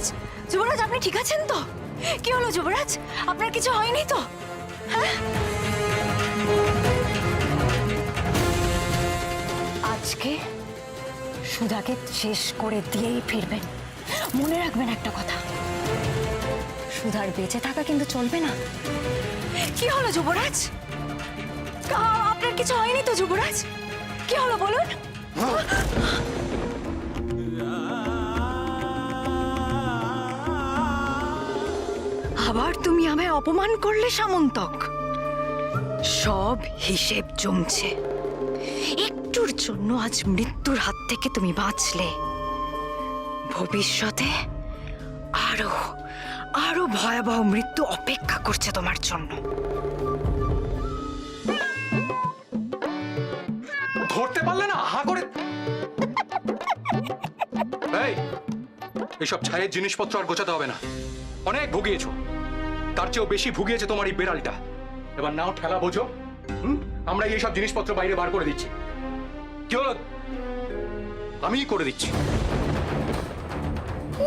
যুবরাজ, যুবরাজ আপনি ঠিক আছেন তো? কি হলো যুবরাজ, আপনার কিছু হয়নি তো? হ্যাঁ, আজকে সুধাকে শেষ করে দিয়েই ফিরবেন। মনে রাখবেন একটা কথা, সুধার বেঁচে থাকা কিন্তু চলবে না। কি হলো যুবরাজ, আপনার কিছু হয়নি তো যুবরাজ? কি হলো বলুন? আবার তুমি আমায় অপমান করলে সামন্তক। সব হিসেব জমছে। একটুর জন্য আজ মৃত্যুর হাত থেকে তুমি বাঁচলে, ভবিষ্যতে আরো আরো ভয়াবহ মৃত্যু অপেক্ষা করছে তোমার জন্য। ধরতে পারলে না, হা করে। এইসব ছায়ের জিনিসপত্র আর গোছাতে হবে না, অনেক ভুগিয়েছো। তার চেয়েও বেশি ভুগিয়েছে তোমার এই বেড়ালটা। এবার নাও ঠেলা বোঝো। আমরা এইসব জিনিসপত্র বাইরে বার করে দিচ্ছি। কি হলো? আমিই করে দিচ্ছি।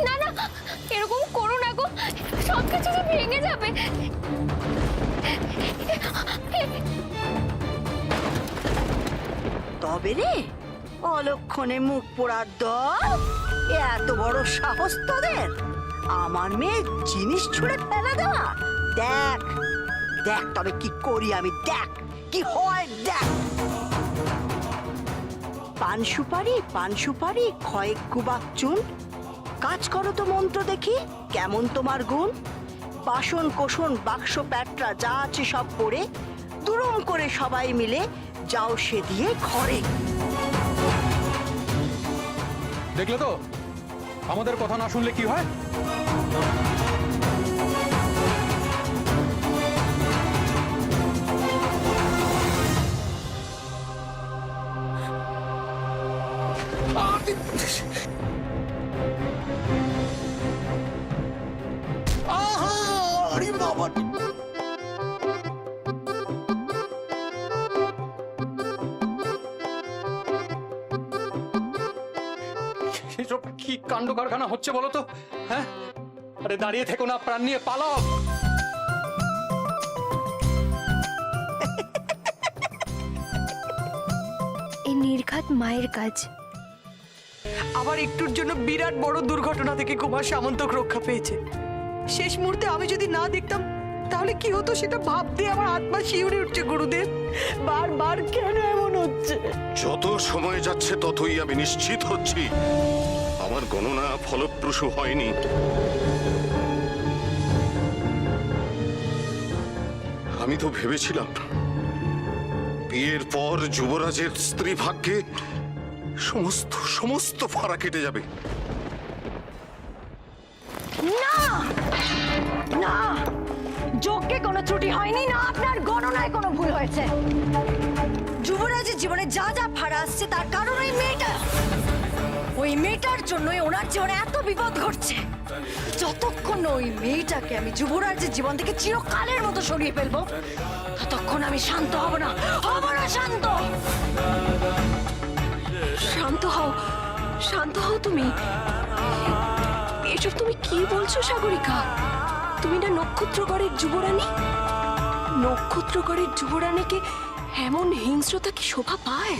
না না, এরকম করো না গো, সবকিছু তো ভেঙে যাবে। তবে রে অলক্ষণে মুখ পোড়ার দল, এত বড় সাহস তোদের আমার মেয়ে জিনিস ছুঁড়ে ফেলে দেওয়া? দেখ দেখ তবে কি করি আমি, দেখ কি হয় দেখ। পান সুপারি কয়েক কুবাক চুন, কাজ করো তো মন্ত্র দেখি কেমন তোমার গুণ। বাসন কোসন বাক্স প্যাটরা যা আছে সব পড়ে দুরম করে সবাই মিলে যাও সে দিয়ে ঘরে। দেখলে তো আমাদের কথা না শুনলে কি হয়। এসব কি কাণ্ড কারখানা হচ্ছে বলো তো? হ্যাঁ, আরে দাঁড়িয়ে থেকো না, প্রাণ নিয়ে পালাও। এই নির্ঘাত মায়ের কাজ। আবার একটুর জন্য বিরাট বড় দুর্ঘটনা থেকে কুমার সামন্তক রক্ষা পেয়েছে। শেষ মুহূর্তে আমি যদি না দেখতাম তাহলে কি হতো সেটা ভাবতে আমার আত্মা শিউরে উঠছে গুরুদেব। বারবার কেন এমন হচ্ছে? যত সময় যাচ্ছে ততই আমি নিশ্চিত হচ্ছি আমার গণনা ফলপ্রসূ হয়নি। আমি তো ভেবেছিলাম বিয়ের পর যুবরাজের স্ত্রী ভাগ্যে সমস্ত সমস্ত ফাঁড়া কেটে যাবে। না না, যজ্ঞে কোনো ত্রুটি হয়নি, না আপনার গণনায় কোনো ভুল হয়েছে। যুবরাজের জীবনে যা যা ফাড়া আসছে তার কারণ ওই মেয়েটা। ওই মেয়েটার জন্যই ওনার জীবনে এত বিপদ ঘটছে। যতক্ষণ ওই মেয়েটাকে আমি যুবরাজের জীবন থেকে চিরকালের মতো সরিয়ে ফেলবো, ততক্ষণ আমি শান্ত হব না, হব না শান্ত। শান্ত হও, শান্ত হও তুমি। এসব তুমি কি বলছো সাগরিকা? তুমি না নক্ষত্রগড়ের যুবরানী? নক্ষত্রগড়ের যুবরানীকে এমন হিংস্রতা কি শোভা পায়?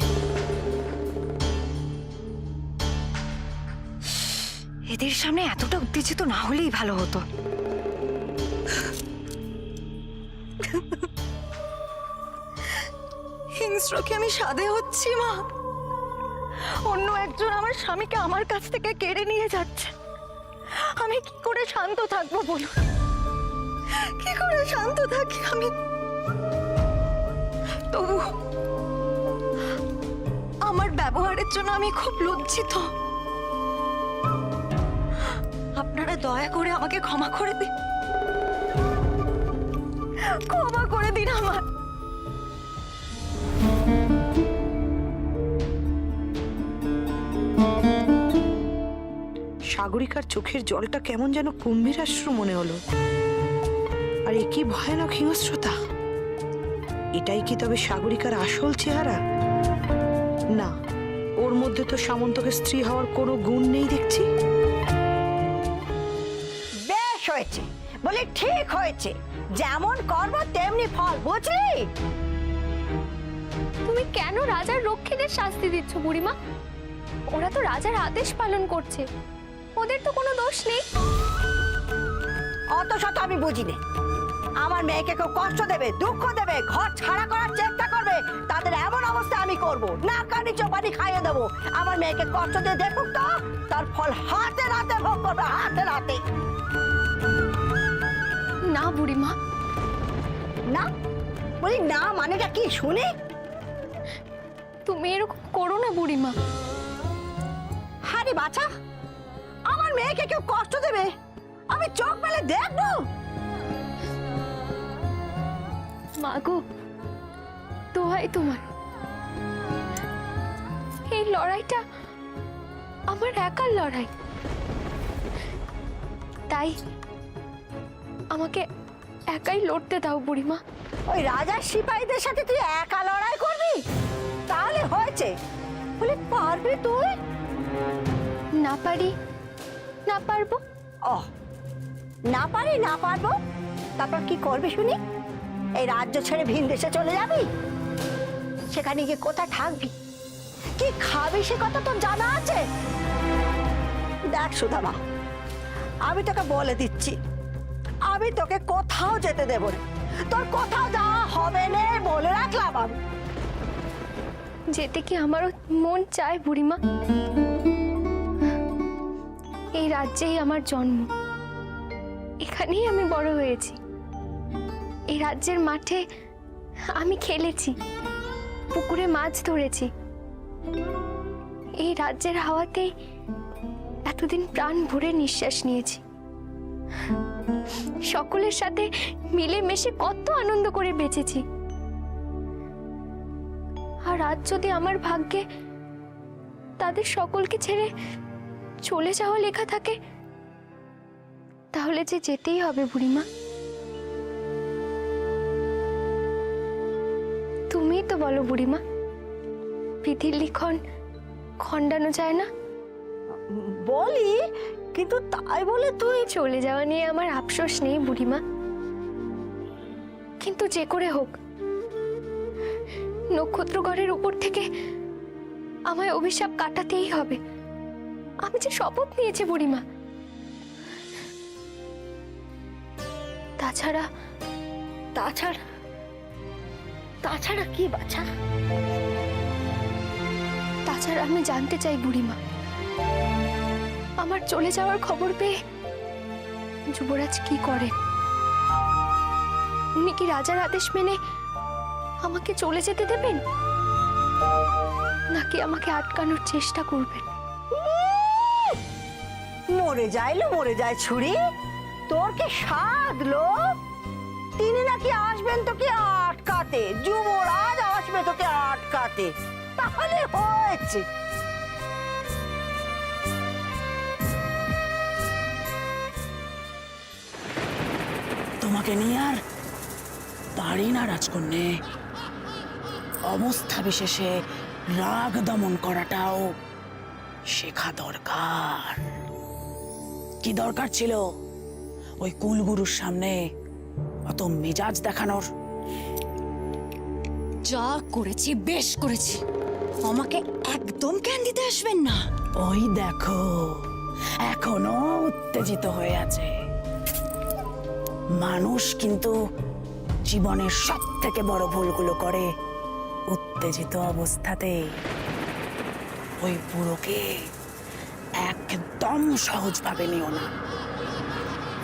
এদের সামনে এতটা উত্তেজিত না হলেই ভালো হতো। হিংস্রকে আমি সাধে হচ্ছি মা। অন্য একজন আমার স্বামীকে আমার কাছ থেকে কেড়ে নিয়ে যাচ্ছে। আমি কি করে শান্ত থাকবো বলুন? কি করে শান্ত থাকি আমি? তবু আমার ব্যবহারের জন্য আমি খুব লজ্জিত। আপনারা দয়া করে আমাকে ক্ষমা করে দিন, ক্ষমা করে দিন আমার। সাগরিকার চোখের জলটা কেমন যেন কুম্ভীরাশ্রু মনে হলো। আর এ কি ভয়ানক হিংস্রতা! এটাই কি তবে সাগরিকার আসল চেহারা? না, ওর মধ্যে তো সামন্তকের স্ত্রী হওয়ার কোনো গুণ নেই দেখছি। হয়েছে, বলি ঠিক হয়েছে। যেমন কর্ম তেমনি ফল, বুঝলি? তুমি কেন রাজার রক্ষীদের শাস্তি দিচ্ছ বুড়িমা? ওরা তো রাজার আদেশ পালন করছে, ওদের তো কোনো দোষ নেই। অত শত আমি বুঝি না। আমার মেয়েকে কেউ কষ্ট দেবে, দুঃখ দেবে, ঘর ছাড়া করার চেষ্টা করবে, তাদের এমন অবস্থা আমি করব না, কানি চোপানি খাইয়ে দেবো। আমার মেয়েকে কষ্ট দিয়ে দেখুক তো, তার ফল হাতে নাতে ভোগ করবে, হাতে নাতে। না বুড়িমা, না বলি না মানেটা কি শুনি? তুমি এরকম করো না বুড়িমা। হারি বাছা, আমার মেয়েকে কেউ কষ্ট দেবে, আমি চোখ মেলে দেখবো? মাগো, দোহাই তোমার, এই লড়াইটা আমার একার লড়াই, তাই আমাকে একাই লড়তে দাও বুড়িমা। ওই রাজার সিপাহীদের সাথে তুই একা লড়াই করবি? তাহলে হয়েছে, বলি পারবি তুই? না পারি, না পারবো। ও, না পারি না পারবো, তারপর কি করবি শুনি? এই রাজ্য ছেড়ে ভিন দেশে চলে যাবি? সেখানে গিয়ে কোথায় থাকবি, কি খাবি সে কথা তোর জানা আছে? দেখ সুদামা, আমি তোকে বলে দিচ্ছি, আমি তোকে কোথাও যেতে দেব না, তোর কোথাও যাওয়া হবে না, বলে রাখলাম আমি। যেতে কি আমারও মন চায় বুড়িমা। এই রাজ্যেই আমার জন্ম, এখানেই আমি বড় হয়েছি, এই রাজ্যের মাঠে আমি খেলেছি, পুকুরে মাছ ধরেছি, এই রাজ্যের হাওয়াতেই এতদিন প্রাণ ভরে নিঃশ্বাস নিয়েছি, সকলের সাথে মিলেমিশে কত আনন্দ করে বেঁচেছি। আর আজ যদি আমার ভাগ্যে তাদের সকলকে ছেড়ে চলে যাওয়া লেখা থাকে, তাহলে যে যেতেই হবে বুড়িমা। তুমিই তো বলো বুড়িমা, বিধির লিখন খণ্ডানো যায় না। বলি, কিন্তু তাই বলে তুই চলে যাওয়া নিয়ে আমার আফসোস নেই বুড়িমা, কিন্তু যে করে হোক নক্ষত্রগড়ের উপর থেকে আমায় অভিশাপ কাটাতেই হবে। আমি যে শপথ নিয়েছি বুড়িমা। তাছাড়া তাছাড়া তাছাড়া কি বাছা? তাছাড়া আমি জানতে চাই বুড়িমা, আমার চলে যাওয়ার খবর পেয়ে যুবরাজ কি করেন? উনি কি রাজার আদেশ মেনে আমাকে চলে যেতে দেবেন, নাকি আমাকে আটকানোর চেষ্টা করবেন? মরে যাইলো মরে যায় ছুরি, তোর কি সাধলো? তিনি নাকি আসবেন তোকে আটকাতে, যুবরাজ আসবে তোকে আটকাতে, তাহলে হয়েছে। তোমাকে নিয়ে আর পারি না রাজকন্যে। অবস্থা বিশেষে রাগ দমন করাটাও শেখা দরকার। কি দরকার ছিল ওই কুলগুরুর সামনে অত মেজাজ দেখানোর? যা করেছি বেশ করেছি, আমাকে একদম জ্ঞান দিতে আসবেন না। ওই দেখো, এখনো উত্তেজিত হয়ে আছে। মানুষ কিন্তু জীবনের সব থেকে বড় ভুলগুলো করে উত্তেজিত অবস্থাতে। ওই বুড়োকে একদম সহজভাবে নিও না।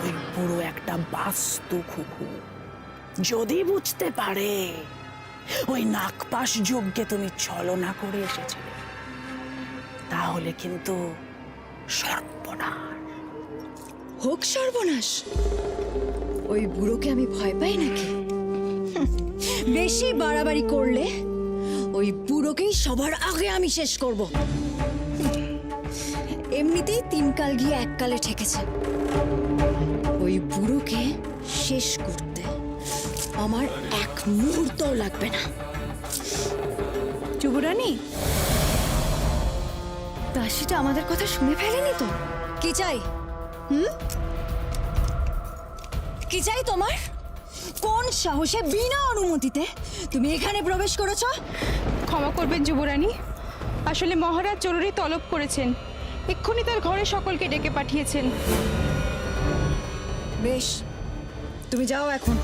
ওই বুড়ো একটা বাস্তু খুকু। যদি বুঝতে পারে ওই নাগপাশ যজ্ঞে তুমি ছলনা করে এসেছিলে, তাহলে কিন্তু সর্বনাশ। হোক সর্বনাশ, ওই বুড়োকে আমি ভয় পাই নাকি? বেশি বাড়াবাড়ি করলে ওই বুড়োকেই সবার আগে আমি শেষ করব। এমনিতেই 3 কাল গিয়ে 1 কালে ঠেকেছে। ওই বুড়োকে শেষ করতে আমার 1 মুহূর্তও লাগবে না। যুবরানী, দাসীটা আমাদের কথা শুনে ফেলেনি তো? কি চাই? কি চাই তোমার? কোন সাহসে বিনা অনুমতিতে তুমি এখানে প্রবেশ করেছো? ক্ষমা করবেন যুবরানী, আসলে মহারাজ জরুরি তলব করেছেন, এক্ষুনি তার ঘরে সকলকে ডেকে পাঠিয়েছেন। বেশ, তুমি যাও এখন।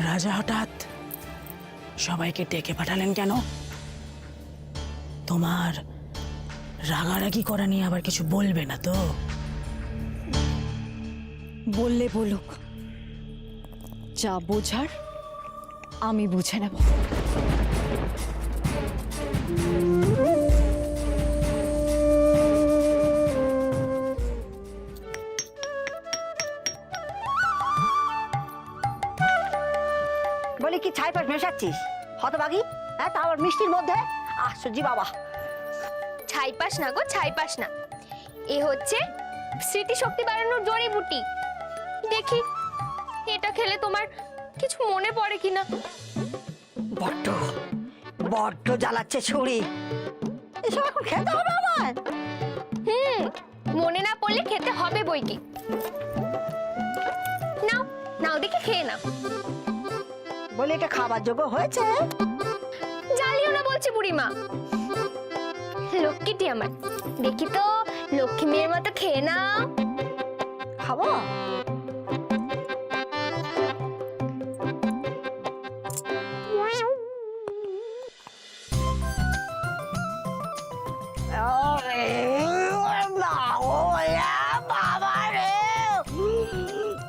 রাজা হঠাৎ সবাইকে ডেকে পাঠালেন কেন? তোমার রাগারাগি করা নিয়ে আবার কিছু বলবে না তো? বললে বলুক, যা বোঝার আমি বুঝে নেব। বলি কি ছাই পাশ মেশাচ্ছিস হতবাগি? হ্যাঁ, তা আবার মিষ্টির মধ্যে? আশ্চর্য বাবা। ছাইপাস না গো, ছাইপাস না, এ হচ্ছে স্মৃতিশক্তি বাড়ানোর জড়িবুটি। দেখি এটা খেলে তোমার কিছু মনে পড়ে কিনা। বড্ড বড্ড জ্বালাচ্ছে ছুরি। এসব এখন খেতে হবে আমার? মনে না পড়লে খেতে হবে বই কি। নাও নাও, দেখি খেয়ে নাও। বলি এটা খাবার যোগ্য হয়েছে? জ্বালিও না বলছি বুড়িমা। লক্ষ্মীটি আমার, দেখি তো লক্ষ্মী মেয়ের মতো খেয়ে নাও। খাবো? বাবা রে,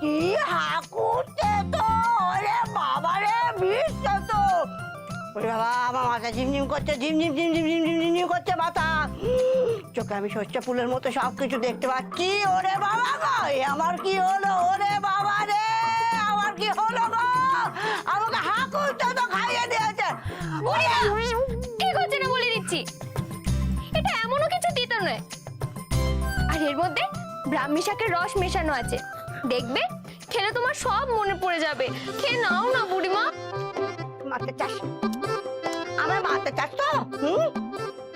কি হাকুতে তো! ওরে বাবা রে, বিষটা তো! ওরে বাবা, আমার মাথা ঝিমঝিম করছে, ঝিমঝিম ঝিমঝিম ঝিমঝিম ঝিমঝিম করছে মাথা। চোখে আমি সর্ষে ফুলের মতো সবকিছু দেখতে পাচ্ছি। ওরে বাবা গো, এ আমার কি হলো? ওরে বাবা রে, আমার কি হলো গো? আমাকে হাকুতে তো খাইয়ে দিয়েছে। বুড়িমা ঠিক হচ্ছে না বলে দিচ্ছি, এটা এমনও কিছু দিত নয়। আর এর মধ্যে ব্রাহ্মী শাকের রস মেশানো আছে, দেখবে খেলে তোমার সব মনে পড়ে যাবে। খেয়ে নাও না বুড়িমা। মারতে চাস? আমার মারতে চাস তো?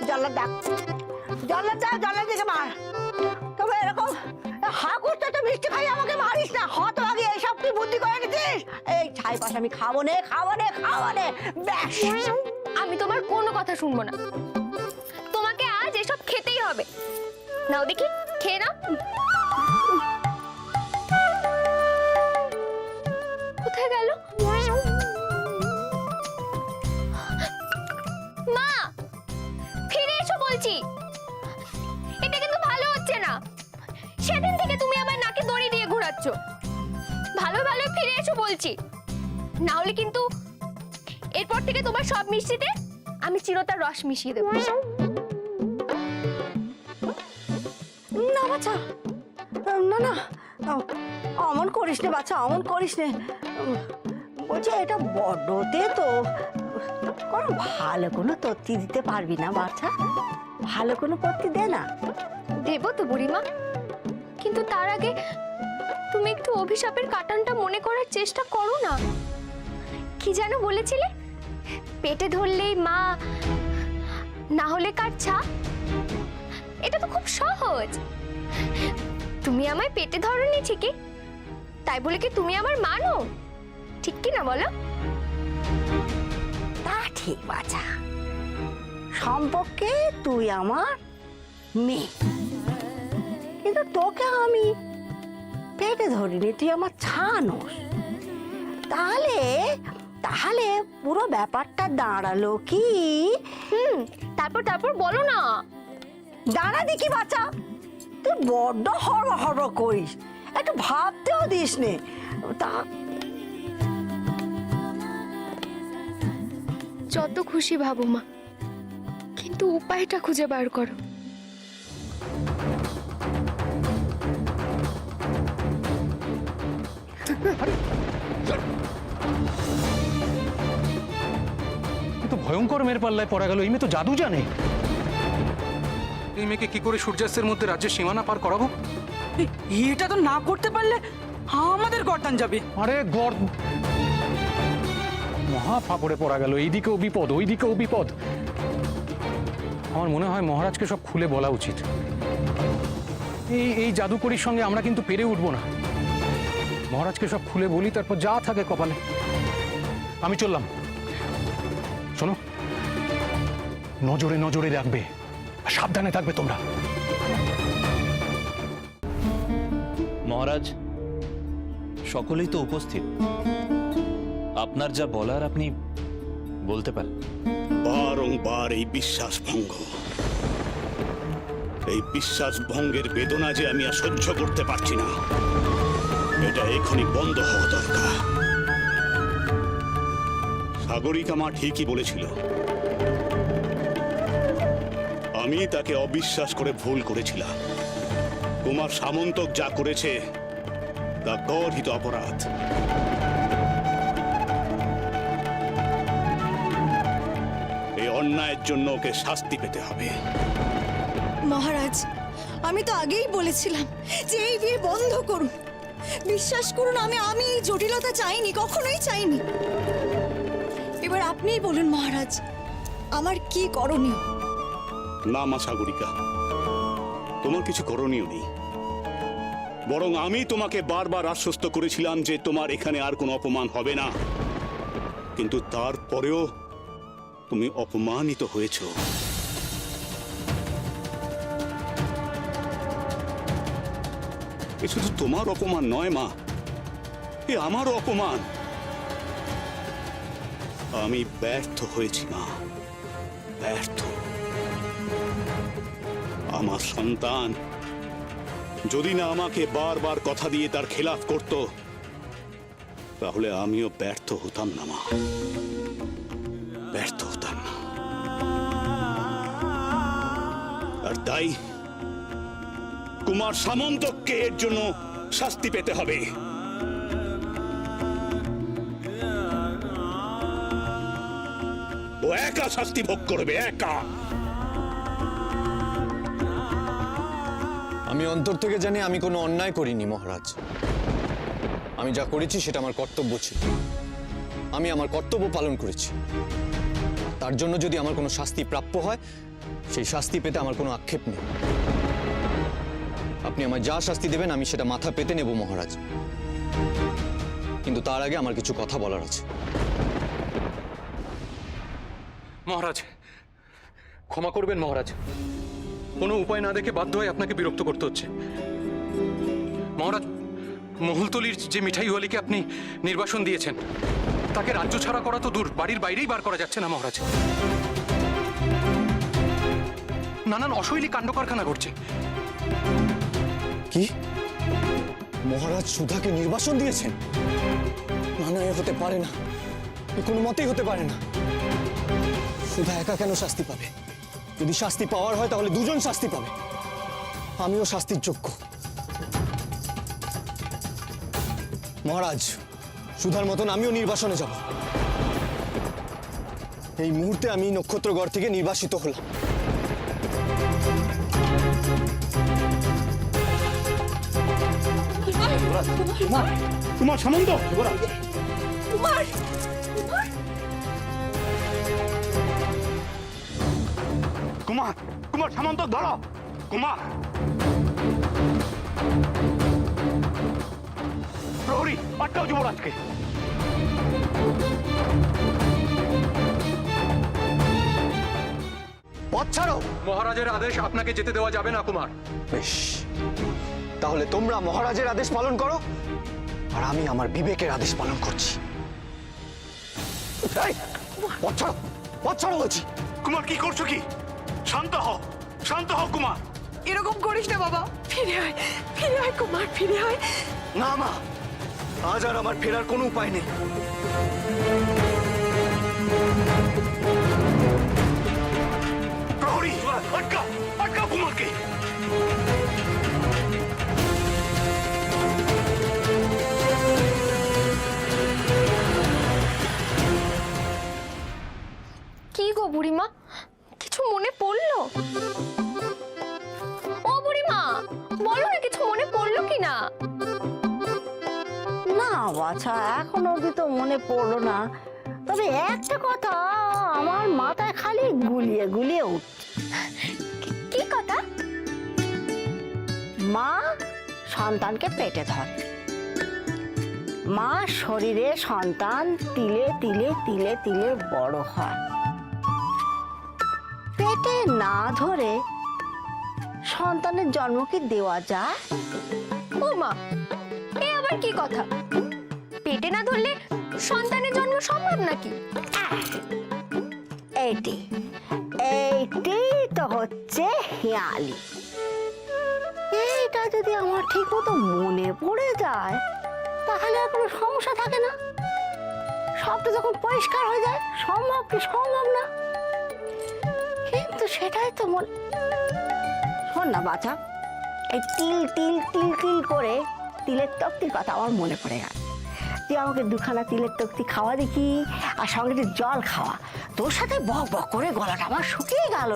জল্লাদ ডাক, জল্লাদ চা, জল্লাদ দিকে মার। তবে এরকম হাকুরতে তো মিষ্টি খাই আমাকে মারিস না। হত আগে এইসব কি বুদ্ধি করে নিতিস? এই ছাই পাশ আমি খাবো নে, খাবো নে, খাবো নে। ব্যাস, আমি তোমার কোনো কথা শুনবো না, তোমাকে আজ এসব খেতেই হবে। নাও দেখি খেয়ে নাও। কোথায় গেল? মা, ফিরে এসো বলছি। এটা কিন্তু ভালো হচ্ছে না। সেদিন থেকে তুমি আমার নাকে দড়ি দিয়ে ঘোরাচ্ছ। ভালো ভালো ফিরে এসো বলছি, না হলে কিন্তু এরপর থেকে তোমার সব মিষ্টিতে আমি চিরতার রস মিশিয়ে দেবো। না বাচ্চা, না না, অমন করিস নে বাচ্চা, অমন করিস নে। বলছি এটা বড্ডতে তো। কোনো ভালো কোনো তথ্য দিতে পারবি না বাচ্চা? ভালো কোনো তথ্য দে না। দেবো তো বুড়িমা, কিন্তু তার আগে তুমি একটু অভিশাপের কাটানটা মনে করার চেষ্টা করো না। কি যেন বলেছিলে? পেটে ধরলেই মা, না হলে কার ছা। এটা তো খুব সহজ। তুমি আমায় পেটে ধরনি ঠিকই, তাই বলে কি তুমি আমার মানো? ঠিক কি না বলো? তা ঠিক বাচ্চা, সম্পর্কে তুই আমার মেয়ে, কিন্তু তোকে আমি পেটে ধরিনি, তুই আমার ছানোস। তাহলে তাহলে পুরো ব্যাপারটা দাঁড়ালো কি? তারপর বলো না। দাঁড়া দেখি বাচ্চা, তুই বড্ড হড় করিস, একটু ভাবতেও দিস নে। তা যত খুশি ভাবো মা, কিন্তু উপায়টা খুঁজে বার করো। তো ভয়ঙ্কর মেয়ের পাল্লায় পড়া গেল। এই মেয়ে তো জাদু জানে। এই মেয়েকে কি করে সূর্যাস্তের মধ্যে রাজ্যের সীমানা পার করাবো? এটা তো না করতে পারলে আমাদের গর্দান যাবে। আরে মহা ফাপড়ে পড়া গেল, এইদিকেও বিপদ ওইদিকেও বিপদ। আমার মনে হয় মহারাজকে সব খুলে বলা উচিত। এই জাদুকরির সঙ্গে আমরা কিন্তু পেরে উঠবো না। মহারাজকে সব খুলে বলি, তারপর যা থাকে কপালে। আমি চললাম। শোনো, নজরে নজরে রাখবে, আর সাবধানে থাকবে তোমরা। মহারাজ, সকলেই তো উপস্থিত, আপনার যা বলার আপনি বলতে পারেন। বারংবার এই বিশ্বাস ভঙ্গ, এই বিশ্বাস ভঙ্গের বেদনা যে আমি আর সহ্য করতে পারছি না, এটা এখনই বন্ধ হওয়া দরকার। সাগরিকা মা ঠিকই বলেছিল, আমি তাকে অবিশ্বাস করে ভুল করেছিলাম। কুমার সামন্তক যা করেছে তা গর্হিত অপরাধ। এই অন্যায়ের জন্য ওকে শাস্তি পেতে হবে। মহারাজ, আমি তো আগেই বলেছিলাম যে এই বিয়ে বন্ধ করুন। বিশ্বাস করুন, আমি এই জটিলতা চাইনি, কখনোই চাইনি। এবার আপনিই বলুন মহারাজ, আমার কি করণীয়? না মা সাগরিকা, তোমার কিছু করণীয় নেই। বরং আমি তোমাকে বারবার আশ্বস্ত করেছিলাম যে তোমার এখানে আর কোনো অপমান হবে না, কিন্তু তারপরেও তুমি অপমানিত হয়েছো। এ শুধু তোমার অপমান নয় মা, এ আমারও অপমান। আমি ব্যর্থ হয়েছি মা, ব্যর্থ। আমার সন্তান যদি না আমাকে বারবার কথা দিয়ে তার খেলাফ করত, তাহলে আমিও ব্যর্থ হতাম না মা, ব্যর্থ হতাম না। আর তাই কুমার সামন্তকে এর জন্য শাস্তি পেতে হবে। ও একা শাস্তি ভোগ করবে, একা। আমি অন্তর থেকে জানি আমি কোনো অন্যায় করিনি মহারাজ। আমি যা করেছি সেটা আমার কর্তব্য ছিল, আমি আমার কর্তব্য পালন করেছি। তার জন্য যদি আমার কোনো শাস্তি প্রাপ্য হয়, সেই শাস্তি পেতে আমার কোনো আক্ষেপ নেই। আপনি আমায় যা শাস্তি দেবেন আমি সেটা মাথা পেতে নেব মহারাজ, কিন্তু তার আগে আমার কিছু কথা বলার আছে। মহারাজ, ক্ষমা করবেন মহারাজ, কোনো উপায় না দেখে বাধ্য হয়ে আপনাকে বিরক্ত করতে হচ্ছে। মহারাজ, মহুলতলির যে মিঠাইওয়ালিকে আপনি নির্বাসন দিয়েছেন, তাকে রাজ্য ছাড়া করা তো দূর, বাড়ির বাইরেই বার করা যাচ্ছে না মহারাজ। নানান অশৈলী কাণ্ড কারখানা ঘটছে। কি মহারাজ সুধাকে নির্বাসন দিয়েছেন? না না, এ হতে পারে না, এ কোনো মতেই হতে পারে না। সুধা একা কেন শাস্তি পাবে? যদি শাস্তি পাওয়ার হয় তাহলে দুজন শাস্তি পাবে, আমিও শাস্তির যোগ্য। মহারাজ, সুধার মতন আমিও নির্বাসনে যাব। এই মুহূর্তে আমি নক্ষত্রগড় থেকে নির্বাসিত হলাম। কুমার সামন্ত, কুমার, কুমার, কুমার সামন্ত ধরো। কুমার, প্রহরী আটকাও যুবরাজকে। পথ ছাড়ো। মহারাজের আদেশ, আপনাকে যেতে দেওয়া যাবে না কুমার। বেশ, তাহলে তোমরা মহারাজের আদেশ পালন করো, আর আমি আমার বিবেকের আদেশ পালন করছি। এই, পথ ছাড়ো, পথ ছাড়ো বলছি। কুমার, কি করছো কি? শান্ত হও, শান্ত হও কুমার। এরকম করিস না বাবা, ফিরে আয়, ফিরে আয় কুমার, ফিরে আয়। না মা, আজ আর আমার ফেরার কোনো উপায় নেই। প্রহরী আটকাও, আটকাও কুমারকে। কি গো বুড়িমা, কিছু মনে পড়লো? ও বুড়িমা, বলো না, কিছু মনে পড়লো কি না? না বাছা, এখন অবধি তো মনে পড়লো না। তবে একটা কথা আমার মাথায় খালি গুলিয়ে গুলিয়ে উঠছে। কি কথা? মা সন্তানকে পেটে ধরে, মা শরীরে সন্তান তিলে তিলে তিলে তিলে বড় হয়, পেটে না ধরে সন্তানের জন্ম কি দেওয়া যায়? ও মা, এ আবার কি কথা? পেটে না ধরলে সন্তানের জন্ম সম্ভব নাকি? এইটি এইটি তো হচ্ছে হেয়ালি। এইটা যদি আমার ঠিক মতো মনে পড়ে যায় তাহলে আর কোনো সমস্যা থাকে না, সবটা যখন পরিষ্কার হয়ে যায় সম্ভব কি সম্ভব না। কিন্তু সেটাই তো শোন না বাছা, এই তিল তিল তিল তিল করে তিলের তক্তির কথা আমার মনে পড়ে গেল। তুই আমাকে দুখানা তিলের তক্তি খাওয়া দেখি, আর সঙ্গে একটু জল খাওয়া। তোর সাথে বক বক করে গলাটা আমার শুকিয়ে গেল,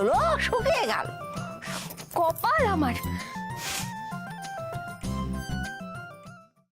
শুকিয়ে গেল। কপাল আমার,